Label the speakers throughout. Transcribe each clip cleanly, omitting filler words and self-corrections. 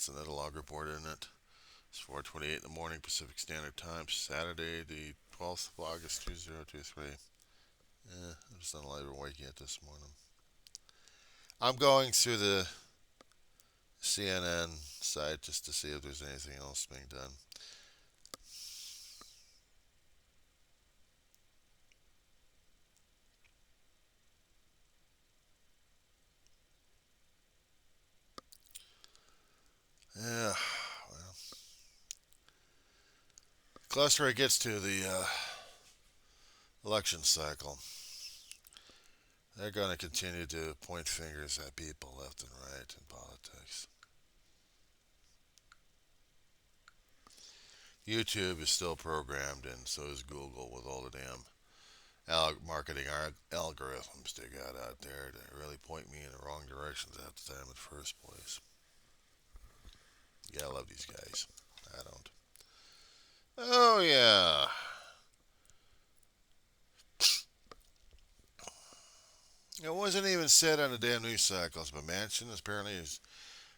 Speaker 1: That's another log report, isn't it? It's 4:28 in the morning Pacific Standard Time, Saturday, the 12th of August, 2023. I'm just not alive or awake yet this morning. I'm going through the CNN site just to see if there's anything else being done. Yeah, well, closer it gets to the election cycle, they're going to continue to point fingers at people left and right in politics. YouTube is still programmed, and so is Google with all the damn marketing algorithms they got out there to really point me in the wrong directions at the time in the first place. Yeah, I love these guys. I don't. Oh, yeah. It wasn't even said on the damn news cycles, but Manchin apparently is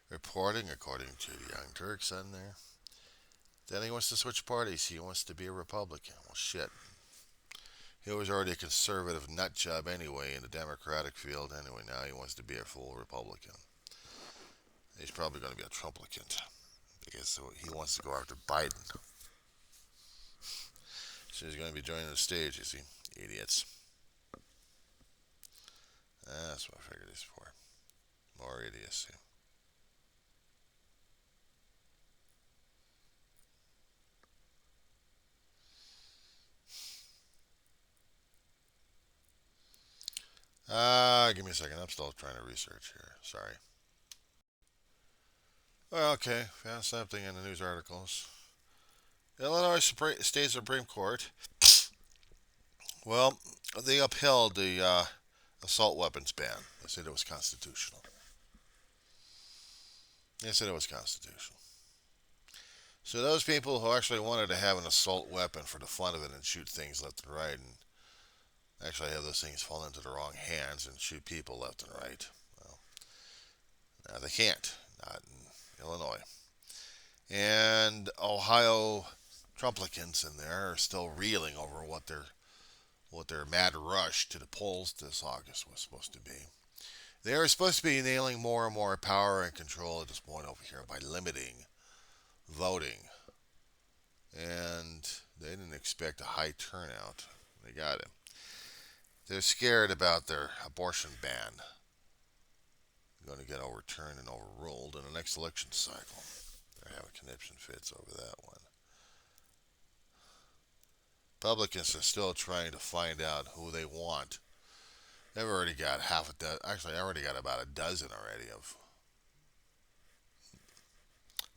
Speaker 1: reporting, according to the Young Turks on there, that he wants to switch parties. He wants to be a Republican. Well, shit. He was already a conservative nut job anyway in the Democratic field anyway. Now he wants to be a full Republican. He's probably going to be a Trumplican because he wants to go after Biden. So he's going to be joining the stage, you see. Idiots. That's what I figured he's for. More idiocy. Give me a second. I'm still trying to research here. Sorry. Well, okay. Found something in the news articles. Illinois State Supreme Court. Well, they upheld the assault weapons ban. They said it was constitutional. They said it was constitutional. So those people who actually wanted to have an assault weapon for the fun of it and shoot things left and right and actually have those things fall into the wrong hands and shoot people left and right, well, now they can't. Not in Illinois. And Ohio Trumplicans in there are still reeling over what their mad rush to the polls this August was supposed to be. They are supposed to be nailing more and more power and control at this point over here by limiting voting. And they didn't expect a high turnout. They got it. They're scared about their abortion ban going to get overturned and overruled in the next election cycle. They're having conniption fits over that one. Republicans are still trying to find out who they want. They've already got half a dozen. Actually, I already got about a dozen already of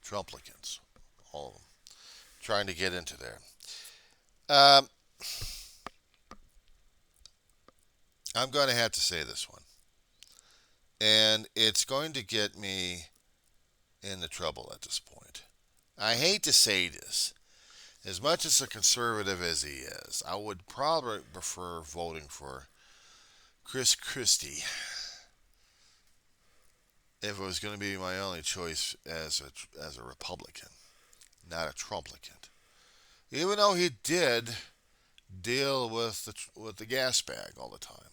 Speaker 1: Trumplicans. All of them trying to get into there. Um, I'm going to have to say this one, and it's going to get me into trouble at this point. I hate to say this. As much as a conservative as he is, I would probably prefer voting for Chris Christie if it was going to be my only choice as a Republican, not a Trumplican. Even though he did deal with the gas bag all the time,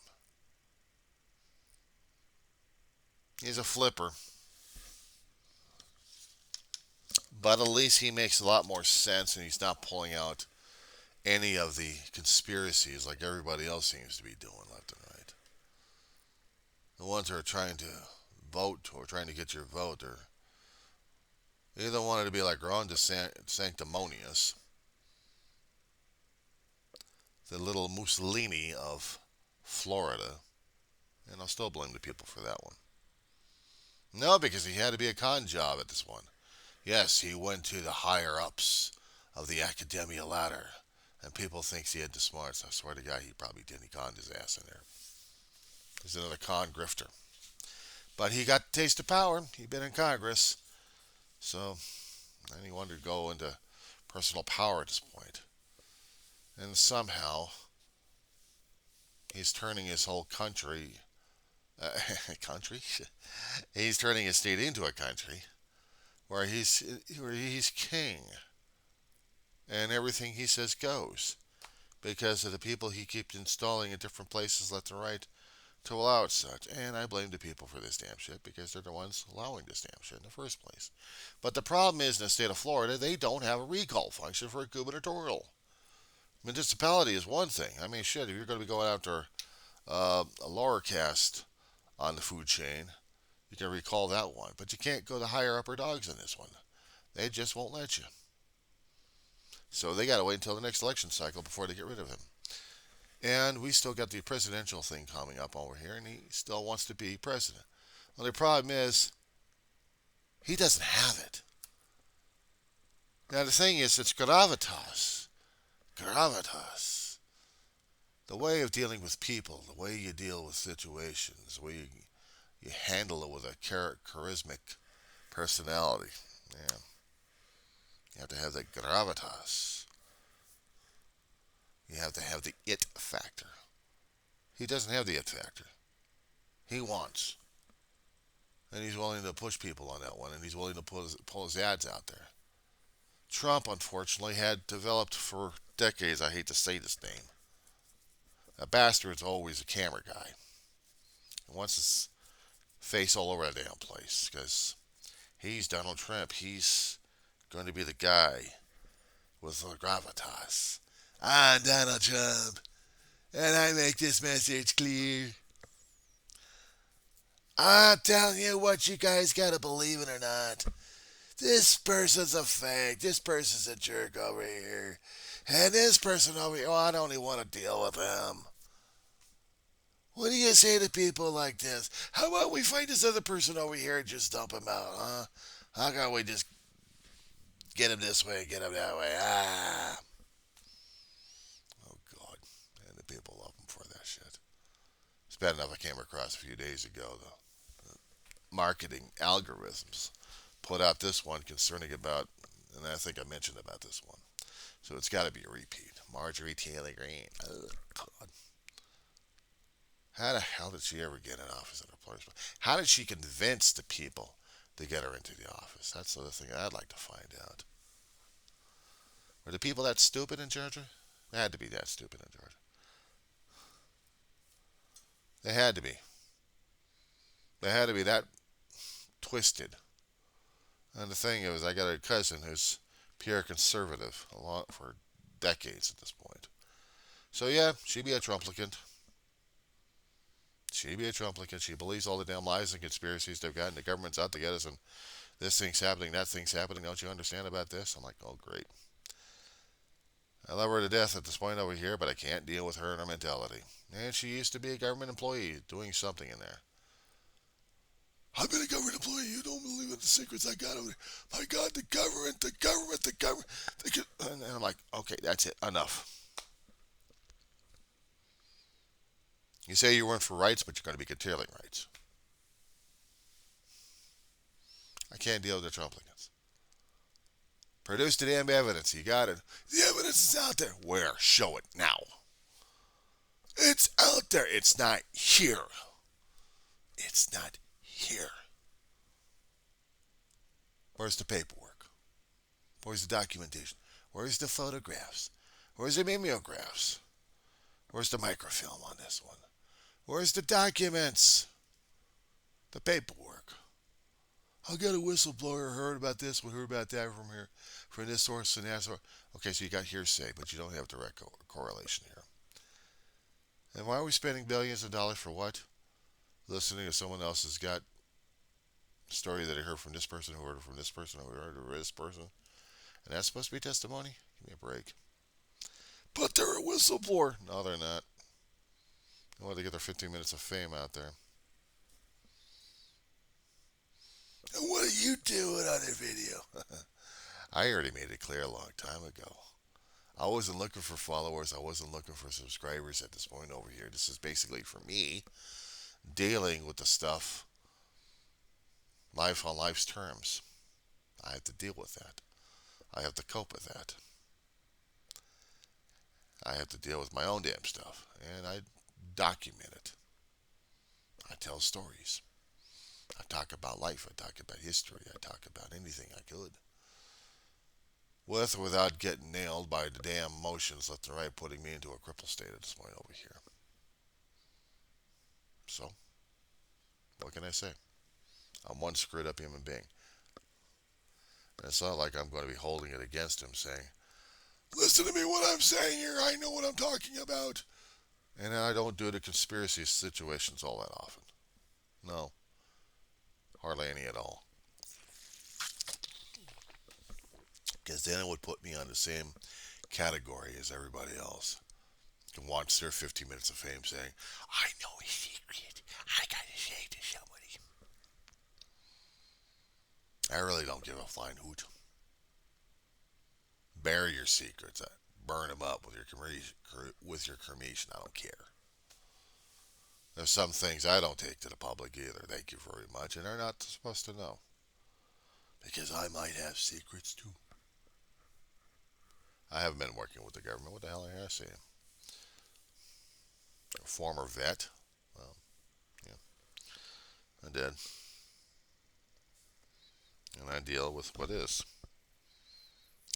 Speaker 1: he's a flipper. But at least he makes a lot more sense, and he's not pulling out any of the conspiracies like everybody else seems to be doing left and right. The ones who are trying to vote or trying to get your vote are either wanted to be like Ron Sanctimonious, the little Mussolini of Florida, and I'll still blame the people for that one. No, because he had to be a con job at this one. Yes, he went to the higher ups of the academia ladder, and people thinks he had the smarts. I swear to God, he probably didn't. He conned his ass in there. He's another con grifter. But he got the taste of power. He'd been in Congress, so then he wanted to go into personal power at this point. And somehow he's turning his whole country, country. He's turning his state into a country where he's king and everything he says goes because of the people he keeps installing in different places left and right to allow it such. And I blame the people for this damn shit because they're the ones allowing this damn shit in the first place. But the problem is in the state of Florida, they don't have a recall function for a gubernatorial. Municipality is one thing. I mean, shit, if you're going to be going after a lower caste on the food chain, you can recall that one. But you can't go to higher upper dogs in this one. They just won't let you. So they got to wait until the next election cycle before they get rid of him. And we still got the presidential thing coming up over here, and he still wants to be president. Well, the problem is, he doesn't have it. Now, the thing is, it's gravitas. Gravitas. The way of dealing with people, the way you deal with situations, the way you handle it with a charismatic personality. Yeah. You have to have that gravitas. You have to have the it factor. He doesn't have the it factor. He wants. And he's willing to push people on that one, and he's willing to pull his ads out there. Trump, unfortunately, had developed for decades, I hate to say this name, a bastard's always a camera guy. He wants his face all over the damn place, because he's Donald Trump. He's going to be the guy with the gravitas. I'm Donald Trump, and I make this message clear. I'm telling you what you guys gotta believe it or not. This person's a fake. This person's a jerk over here. And this person over here, oh, I don't even want to deal with him. What do you say to people like this? How about we find this other person over here and just dump him out, huh? How about we just get him this way, get him that way? Ah. Oh, God. And the people love him for that shit. It's bad enough I came across a few days ago, the marketing algorithms put out this one concerning about, and I think I mentioned about this one. So it's got to be a repeat. Marjorie Taylor Greene. Oh, God. How the hell did she ever get in office in the first place? How did she convince the people to get her into the office? That's the other thing I'd like to find out. Were the people that stupid in Georgia? They had to be that stupid in Georgia. They had to be. They had to be that twisted. And the thing is, I got a cousin who's pure conservative a lot for decades at this point. So yeah, she'd be a Trumplicant. She'd be a Trumplicant. She believes all the damn lies and conspiracies they've got, and the government's out to get us, and this thing's happening, that thing's happening. Don't you understand about this? I'm like, oh great. I love her to death at this point over here, but I can't deal with her and her mentality. And she used to be a government employee doing something in there. I've been a government employee. You don't believe in the secrets I got over there. My God, the government, the government, the government. And I'm like, okay, that's it. Enough. You say you weren't for rights, but you're going to be curtailing rights. I can't deal with the Trumplicans. Produce the damn evidence. You got it. The evidence is out there. Where? Show it now. It's out there. It's not here. It's not here. Where's the paperwork? Where's the documentation? Where's the photographs? Where's the mimeographs? Where's the microfilm on this one? Where's the documents? The paperwork. I'll get a whistleblower heard about this, we heard about that from this source and that source. Okay, so you got hearsay, but you don't have direct correlation here. And why are we spending billions of dollars for what? Listening to someone else's got story that I heard from this person, who heard it from this person, who heard it from this person. And that's supposed to be testimony? Give me a break. But they're a whistleblower. No, they're not. They want to get their 15 minutes of fame out there. And what are you doing on their video? I already made it clear a long time ago. I wasn't looking for followers. I wasn't looking for subscribers at this point over here. This is basically for me dealing with the stuff life on life's terms. I have to deal with that. I have to cope with that. I have to deal with my own damn stuff. And I document it. I tell stories. I talk about life. I talk about history. I talk about anything I could. With or without getting nailed by the damn emotions left and right, putting me into a cripple state at this point over here. So, what can I say? I'm one screwed up human being. And it's not like I'm going to be holding it against him saying, listen to me what I'm saying here. I know what I'm talking about. And I don't do it in conspiracy situations all that often. No, hardly any at all. Because then it would put me on the same category as everybody else. Who wants their 50 minutes of fame saying, I know a secret. I gotta say it to somebody. I really don't give a flying hoot. Bury your secrets. Burn them up with your cremation. I don't care. There's some things I don't take to the public either. Thank you very much. And they're not supposed to know. Because I might have secrets too. I haven't been working with the government. What the hell are I saying? A former vet. Well, yeah, I did. And I deal with what is.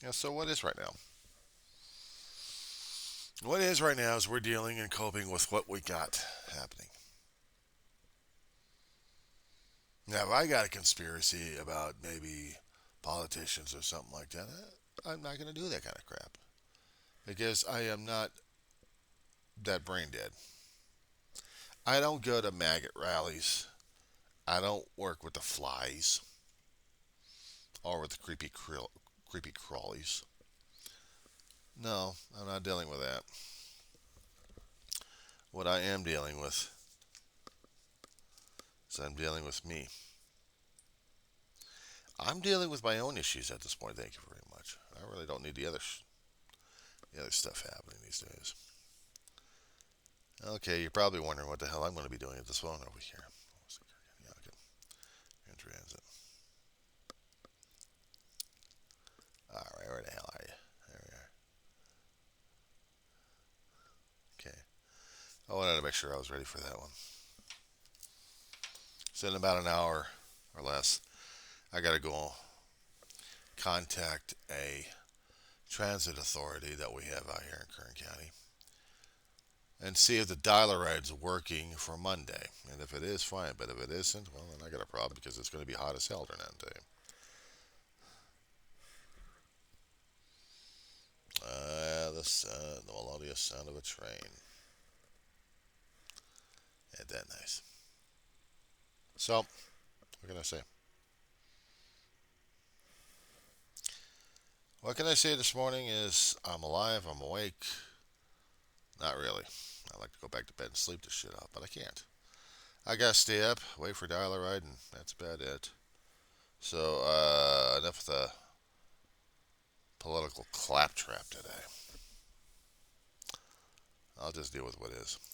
Speaker 1: Yeah, so what is right now? What is right now is we're dealing and coping with what we got happening. Now, if I got a conspiracy about maybe politicians or something like that, I'm not going to do that kind of crap. Because I am not that brain dead. I don't go to maggot rallies. I don't work with the flies or with the creepy crawlies. No, I'm not dealing with that. What I am dealing with is I'm dealing with me. I'm dealing with my own issues at this point. Thank you very much. I really don't need the other stuff happening these days. Okay, you're probably wondering what the hell I'm going to be doing at this phone over here. Yeah, okay. In transit. All right, where the hell are you? There we are. Okay. I wanted to make sure I was ready for that one. So in about an hour or less, I got to go contact a transit authority that we have out here in Kern County and see if the dial ride's working for Monday. And if it is, fine. But if it isn't, well, then I got a problem because it's going to be hot as hell during that day. The melodious sound of a train. Ain't that nice? So, what can I say? What can I say this morning is I'm alive, I'm awake. Not really. I like to go back to bed and sleep this shit off, but I can't. I gotta stay up, wait for dial ride, and that's about it. So, enough of the political claptrap today. I'll just deal with what is.